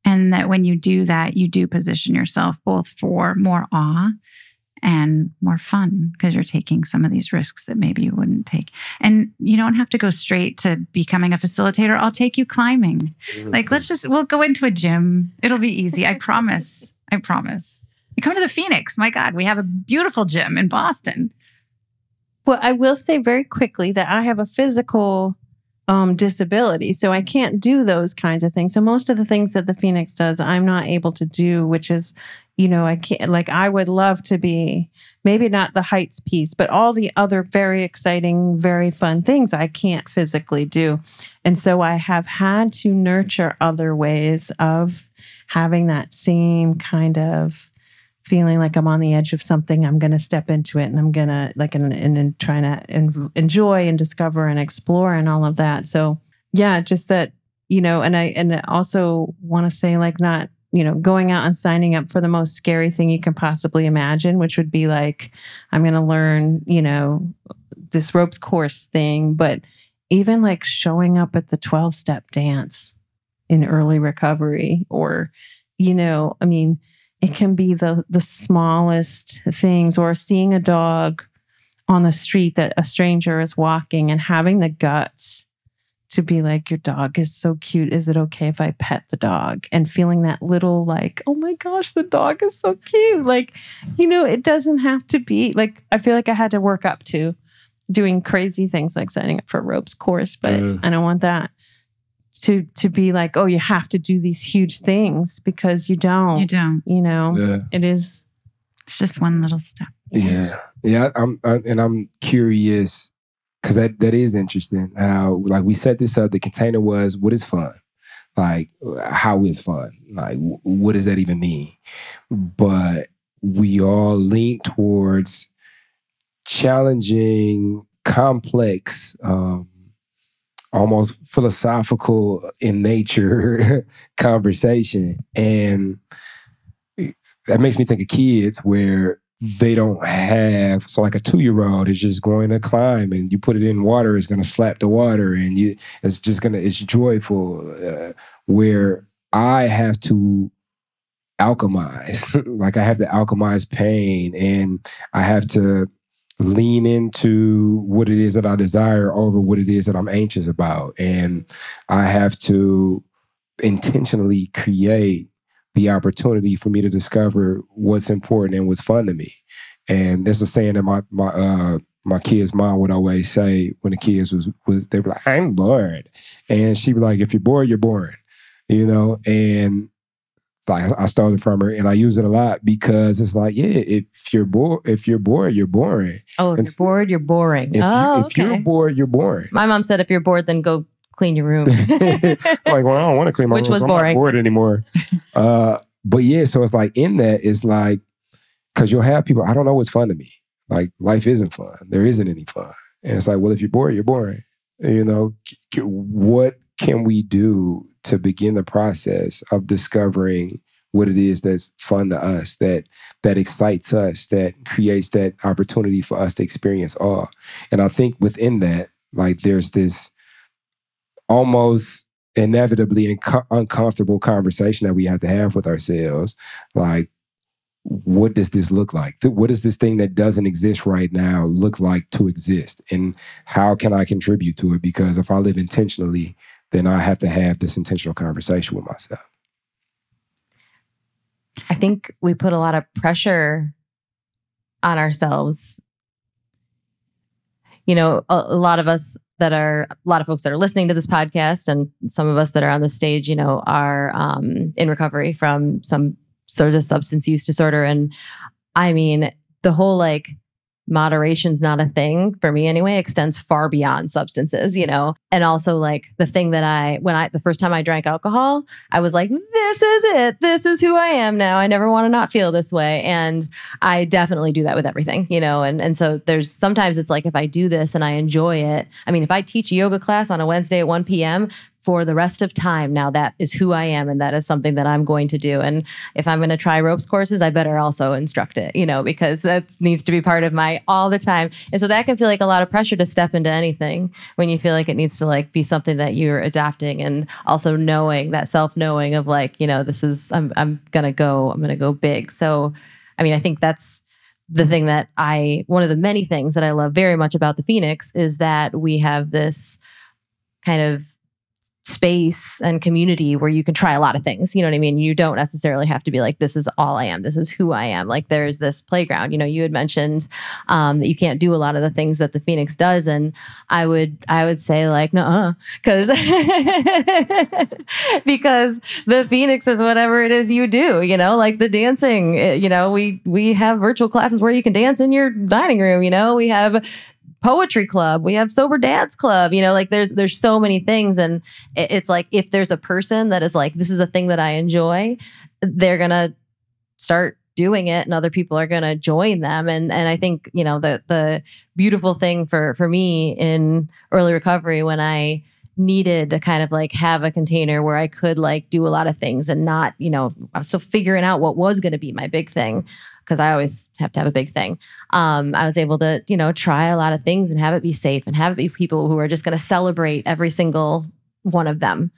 And that when you do that, you do position yourself both for more awe and more fun, because you're taking some of these risks that maybe you wouldn't take. And you don't have to go straight to becoming a facilitator. I'll take you climbing. Like, we'll go into a gym. It'll be easy. I promise. I promise. You come to the Phoenix. My God, we have a beautiful gym in Boston.
Well, I will say very quickly that I have a physical disability, so I can't do those kinds of things. So most of the things that the Phoenix does, I'm not able to do, which is, I can't, like, I would love to be, maybe not the heights piece, but all the other very exciting, very fun things I can't physically do. And so I have had to nurture other ways of having that same kind of feeling like I'm on the edge of something. I'm going to step into it, and I'm going to and trying to enjoy and discover and explore and all of that. So yeah, just that, and I also want to say, like, not, going out and signing up for the most scary thing you can possibly imagine, which would be like, I'm going to learn, this ropes course thing. But even like showing up at the 12-step dance in early recovery, or, it can be the smallest things, or seeing a dog on the street that a stranger is walking and having the guts to be like, your dog is so cute. Is it okay if I pet the dog? And feeling that little like, oh my gosh, the dog is so cute. Like, it doesn't have to be like, I feel like I had to work up to doing crazy things like signing up for a ropes course, but I don't want that to be like, oh, you have to do these huge things, because you don't. It's
just one little step.
Yeah. I'm curious, because that is interesting how, like, we set this up. The container was, what is fun? Like, how is fun? Like, what does that even mean? But we all lean towards challenging, complex, almost philosophical in nature conversation. And that makes me think of kids where they don't have, so like a 2-year-old is just going to climb, and you put it in water, it's going to slap the water, and it's joyful. Where I have to alchemize, like I have to alchemize pain, and I have to lean into what it is that I desire over what it is that I'm anxious about. And I have to intentionally create the opportunity for me to discover what's important and what's fun to me. And there's a saying that my kid's mom would always say when the kids was they were like, I'm bored. And she'd be like, if you're bored, you're boring. And like, I stole it from her, and I use it a lot, because it's like, yeah, if you're bored, you're boring.
Oh, if you're bored, you're boring.
If you're bored, you're boring.
My mom said, if you're bored, then go clean your room.
Like, well, I don't want to clean my room.
Which was
I'm
boring.
not bored anymore. But yeah, so it's like, in that, it's like, because you'll have people, I don't know what's fun to me. Like, life isn't fun. There isn't any fun. And it's like, well, if you're bored, you're boring. You know, what can we do to begin the process of discovering what it is that's fun to us, that excites us, that creates that opportunity for us to experience awe? And I think within that, like, there's this almost inevitably uncomfortable conversation that we have to have with ourselves. Like, what does this look like? What does this thing that doesn't exist right now look like to exist? And how can I contribute to it? Because if I live intentionally, then I have to have this intentional conversation with myself.
I think we put a lot of pressure on ourselves. You know, a lot of folks that are listening to this podcast, and some of us that are on the stage, you know, are in recovery from some sort of substance use disorder. And I mean, the whole like moderation's not a thing for me anyway, extends far beyond substances, you know? And also like the thing that the first time I drank alcohol, I was like, this is it. This is who I am now. I never want to not feel this way. And I definitely do that with everything, you know? And so sometimes it's like, if I do this and I enjoy it, I mean, if I teach a yoga class on a Wednesday at 1 p.m., for the rest of time, now that is who I am, and that is something that I'm going to do. And if I'm going to try ropes courses, I better also instruct it, you know, because that needs to be part of my all the time. And so that can feel like a lot of pressure to step into anything when you feel like it needs to like be something that you're adapting, and also knowing that self-knowing of like, you know, this is, I'm going to go big. So, I mean, I think that's the thing that one of the many things that I love very much about the Phoenix is that we have this kind of space and community where you can try a lot of things. You know what I mean? You don't necessarily have to be like, this is all I am. This is who I am. Like there's this playground. You know, you had mentioned that you can't do a lot of the things that the Phoenix does. And I would say like, nuh-uh, because the Phoenix is whatever it is you do, you know, like the dancing, you know, we have virtual classes where you can dance in your dining room. You know, we have poetry club, we have sober dads club, you know, like there's so many things. And it's like, if there's a person that is like, this is a thing that I enjoy, they're going to start doing it and other people are going to join them. And I think, you know, the beautiful thing for me in early recovery, when I needed to kind of like have a container where I could like do a lot of things and not, you know, I was still figuring out what was going to be my big thing, because I always have to have a big thing. I was able to, you know, try a lot of things and have it be safe and have it be people who are just going to celebrate every single one of them.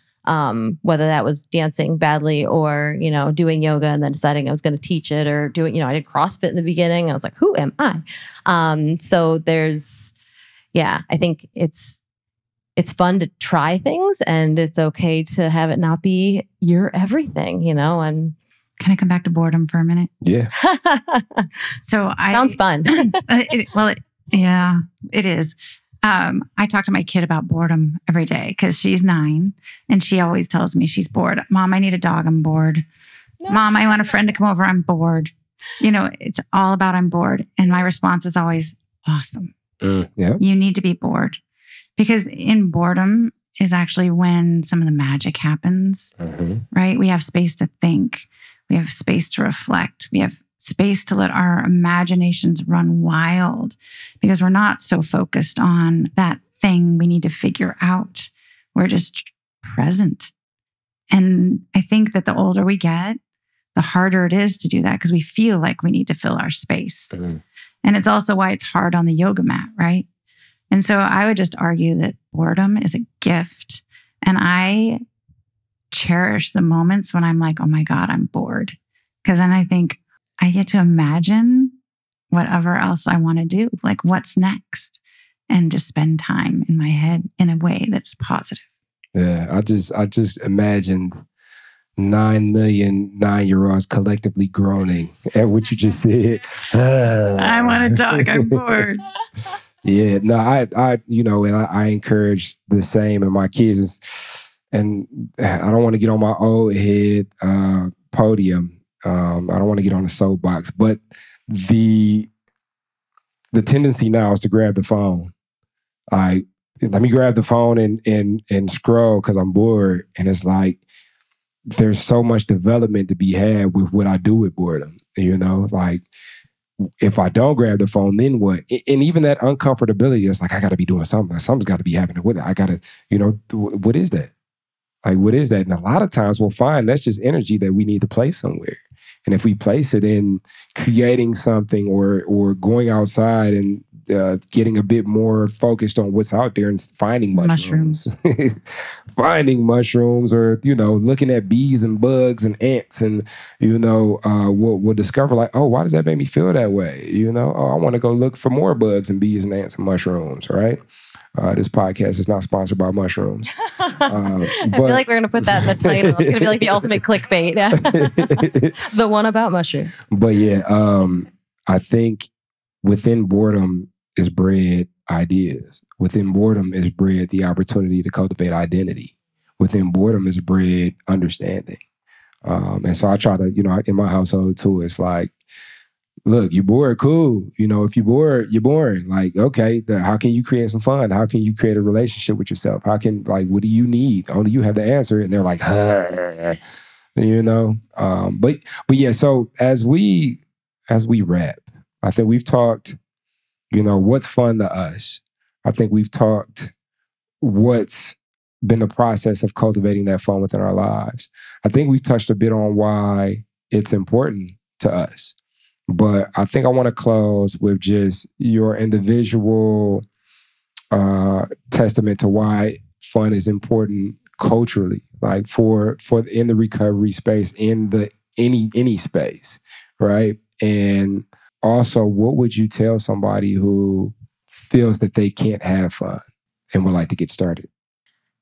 Whether that was dancing badly or, you know, doing yoga and then deciding I was going to teach it, or doing, you know, I did CrossFit in the beginning. I was like, who am I? So I think it's fun to try things, and it's okay to have it not be your everything, you know. And
can I come back to boredom for a minute?
Yeah.
Sounds fun.
Yeah, it is. I talk to my kid about boredom every day because she's 9 and she always tells me she's bored. Mom, I need a dog. I'm bored. No. Mom, I want a friend to come over. I'm bored. You know, it's all about I'm bored. And my response is always awesome.
Yeah.
You need to be bored, because in boredom is actually when some of the magic happens, right? We have space to think. We have space to reflect. We have space to let our imaginations run wild, because we're not so focused on that thing we need to figure out. We're just present. And I think that the older we get, the harder it is to do that, because we feel like we need to fill our space. And it's also why it's hard on the yoga mat, right? And so I would just argue that boredom is a gift. And I cherish the moments when I'm like, oh my God, I'm bored. Because then I think I get to imagine whatever else I want to do, like what's next, and just spend time in my head in a way that's positive.
Yeah, I just imagined 9 million 9-year-olds collectively groaning at what you just said.
I want to talk, I'm bored.
Yeah, no, I you know, and I encourage the same in my kids. And I don't want to get on my old head podium. I don't want to get on the soapbox, but the tendency now is to grab the phone. Let me grab the phone and scroll because I'm bored. And it's like, there's so much development to be had with what I do with boredom. You know, like if I don't grab the phone, then what? And even that uncomfortability, it's like, I got to be doing something. Something's got to be happening with it. I got to, what is that? Like, what is that? And a lot of times we'll find that's just energy that we need to place somewhere. And if we place it in creating something or going outside and getting a bit more focused on what's out there and finding mushrooms. Finding mushrooms or, looking at bees and bugs and ants and, we'll discover like, oh, why does that make me feel that way? I want to go look for more bugs and bees and ants and mushrooms, right? This podcast is not sponsored by mushrooms.
I feel like we're going to put that in the title. It's going to be like the ultimate clickbait. The one about mushrooms.
But yeah, I think within boredom is bred ideas. Within boredom is bred the opportunity to cultivate identity. Within boredom is bred understanding. And so I try to, in my household too, it's like, look, you're bored, cool. If you're bored, you're boring. Like, okay, how can you create some fun? How can you create a relationship with yourself? What do you need? Only you have the answer. And they're like, But yeah, so as we wrap, I think we've talked, what's fun to us. I think we've talked what's been the process of cultivating that fun within our lives. I think we've touched a bit on why it's important to us. But I think I want to close with just your individual testament to why fun is important culturally, like for in the recovery space, in the any space, right? And also, what would you tell somebody who feels that they can't have fun and would like to get started?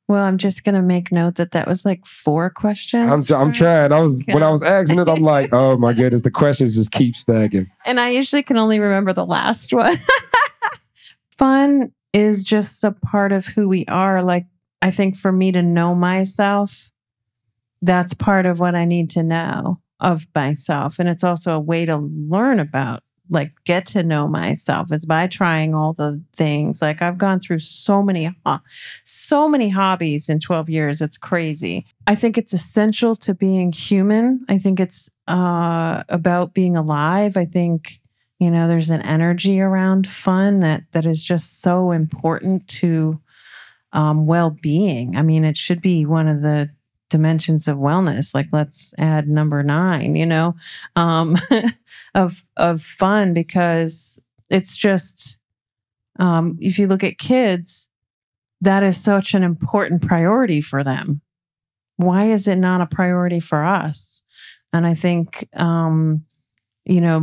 Well, I'm just going to make note that was like 4 questions.
I'm trying. When I was asking it, I'm like, oh my goodness, the questions just keep stacking.
And I usually can only remember the last one. Fun is just a part of who we are. Like, I think for me to know myself, that's part of what I need to know of myself. And it's also a way to learn about, like, get to know myself is by trying all the things. Like, I've gone through so many hobbies in 12 years. It's crazy. I think it's essential to being human. I think it's about being alive. I think, there's an energy around fun that is just so important to well-being. I mean, it should be one of the dimensions of wellness. Like, let's add number 9, of fun, because it's just, if you look at kids, that is such an important priority for them. Why is it not a priority for us? And I think,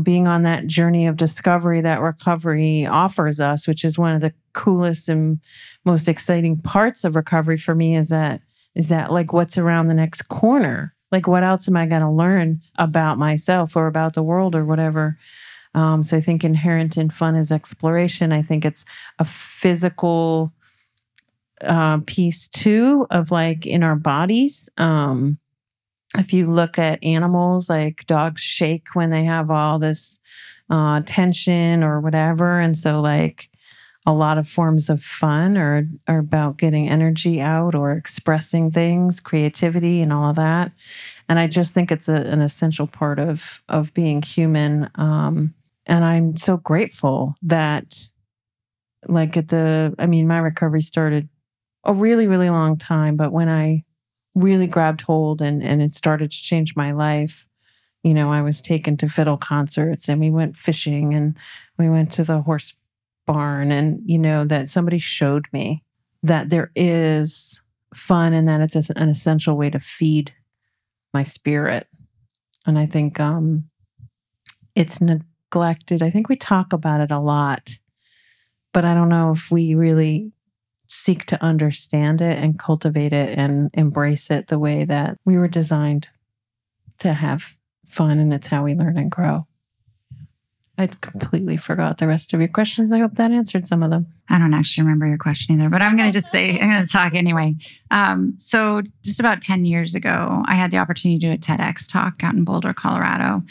being on that journey of discovery that recovery offers us, which is one of the coolest and most exciting parts of recovery for me, is that like, what's around the next corner? Like, what else am I going to learn about myself or about the world or whatever? So I think inherent in fun is exploration. I think it's a physical piece too of, like, in our bodies. If you look at animals, like dogs shake when they have all this tension or whatever. And so, like, a lot of forms of fun are about getting energy out or expressing things, creativity and all of that. And I just think it's an essential part of being human. And I'm so grateful that, like, my recovery started a really, really long time. But when I really grabbed hold and it started to change my life, I was taken to fiddle concerts and we went fishing and we went to the horse barn, and that somebody showed me that there is fun and that it's an essential way to feed my spirit. And I think it's neglected. I think we talk about it a lot, but I don't know if we really seek to understand it and cultivate it and embrace it the way that we were designed to have fun, and it's how we learn and grow. I completely forgot the rest of your questions. I hope that answered some of them.
I don't actually remember your question either, but I'm going to just say, I'm going to talk anyway. So just about 10 years ago, I had the opportunity to do a TEDx talk out in Boulder, Colorado.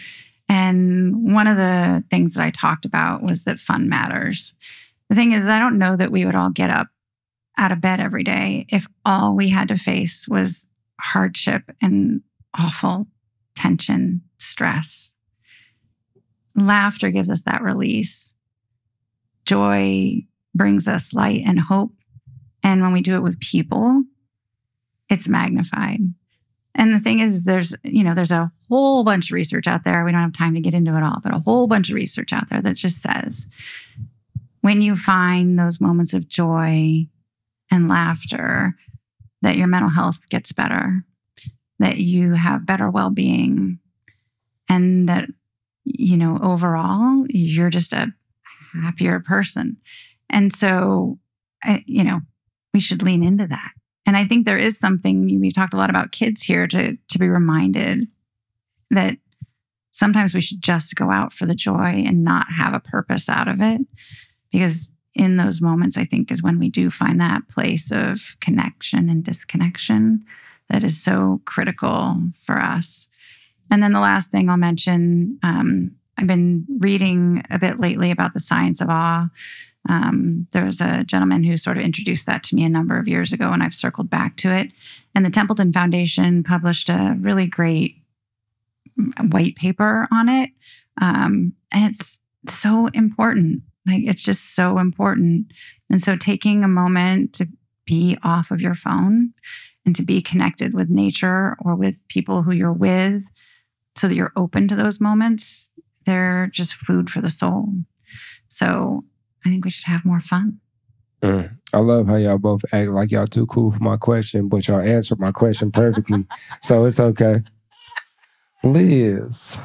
And one of the things that I talked about was that fun matters. The thing is, I don't know that we would all get up out of bed every day if all we had to face was hardship and awful tension, stress. laughter gives us that release. Joy brings us light and hope. And when we do it with people, it's magnified. And the thing is, there's a whole bunch of research out there. We don't have time to get into it all, but a whole bunch of research out there that just says when you find those moments of joy and laughter, that your mental health gets better, that you have better well-being, and that, overall, you're just a happier person. And so, we should lean into that. And I think there is something, we've talked a lot about kids here, to be reminded that sometimes we should just go out for the joy and not have a purpose out of it. Because in those moments, I think, is when we do find that place of connection and disconnection that is so critical for us. And then the last thing I'll mention, I've been reading a bit lately about the science of awe. There was a gentleman who sort of introduced that to me a number of years ago, and I've circled back to it. And the Templeton Foundation published a really great white paper on it. And it's so important. It's just so important. And so taking a moment to be off of your phone and to be connected with nature or with people who you're with so that you're open to those moments, they're just food for the soul. So I think we should have more fun.
I love how y'all both act like y'all too cool for my question, but y'all answered my question perfectly. So it's okay. Liz.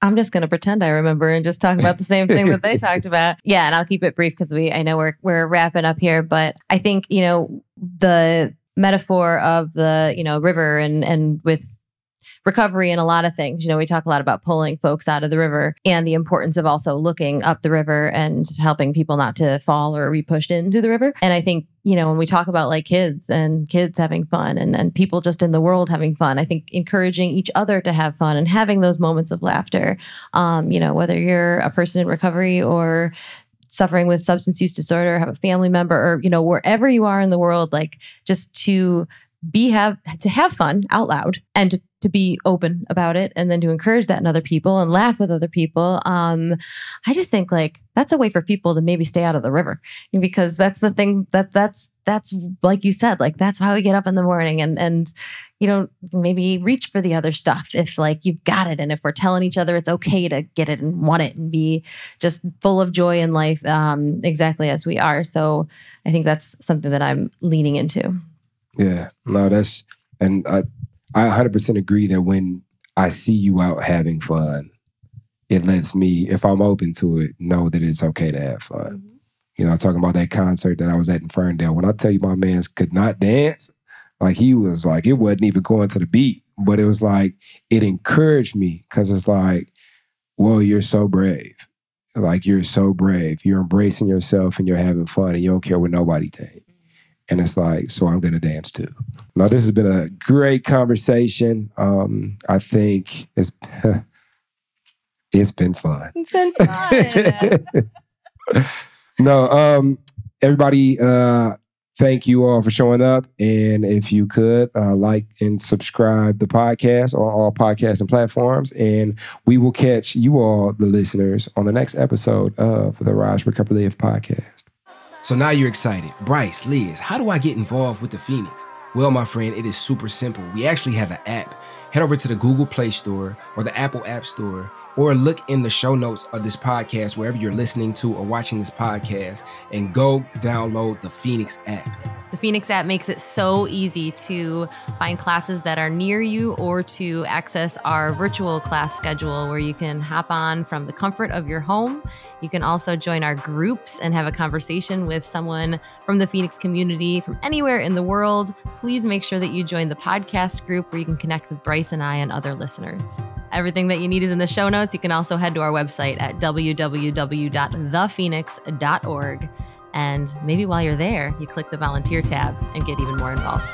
I'm just going to pretend I remember and just talk about the same thing that they talked about. Yeah, and I'll keep it brief because I know we're wrapping up here, but I think, the metaphor of the, river and with recovery and a lot of things, we talk a lot about pulling folks out of the river and the importance of also looking up the river and helping people not to fall or be pushed into the river. And I think, when we talk about like kids and kids having fun and people just in the world having fun, I think encouraging each other to have fun and having those moments of laughter, whether you're a person in recovery or suffering with substance use disorder, have a family member, or, wherever you are in the world, like just to have fun out loud and to be open about it, and then to encourage that in other people and laugh with other people. I just think like that's a way for people to maybe stay out of the river, because that's the thing that's like you said, like that's how we get up in the morning and maybe reach for the other stuff if like you've got it, and if we're telling each other it's okay to get it and want it and be just full of joy in life, exactly as we are. So I think that's something that I'm leaning into.
Yeah, no, I 100% agree that when I see you out having fun, it lets me, if I'm open to it, know that it's okay to have fun. Mm-hmm. Talking about that concert that I was at in Ferndale. When I tell you my man could not dance, like he was like, it wasn't even going to the beat, but it was like, it encouraged me because it's like, whoa, you're so brave. Like, you're so brave. You're embracing yourself and you're having fun and you don't care what nobody thinks. And it's like, so I'm going to dance too. Now, this has been a great conversation. I think it's been fun.
It's been fun.
No, everybody, thank you all for showing up. And if you could, like and subscribe the podcast on all podcasting platforms. And we will catch you all, the listeners, on the next episode of the Rise, Recover, Live podcast.
So now you're excited. Bryce, Liz, how do I get involved with the Phoenix? Well, my friend, it is super simple. We actually have an app. Head over to the Google Play Store or the Apple App Store, or look in the show notes of this podcast, wherever you're listening to or watching this podcast, and go download the Phoenix app.
The Phoenix app makes it so easy to find classes that are near you or to access our virtual class schedule where you can hop on from the comfort of your home. You can also join our groups and have a conversation with someone from the Phoenix community from anywhere in the world. Please make sure that you join the podcast group where you can connect with Bryce and I and other listeners. Everything that you need is in the show notes. You can also head to our website at www.thephoenix.org. And maybe while you're there, you click the volunteer tab and get even more involved.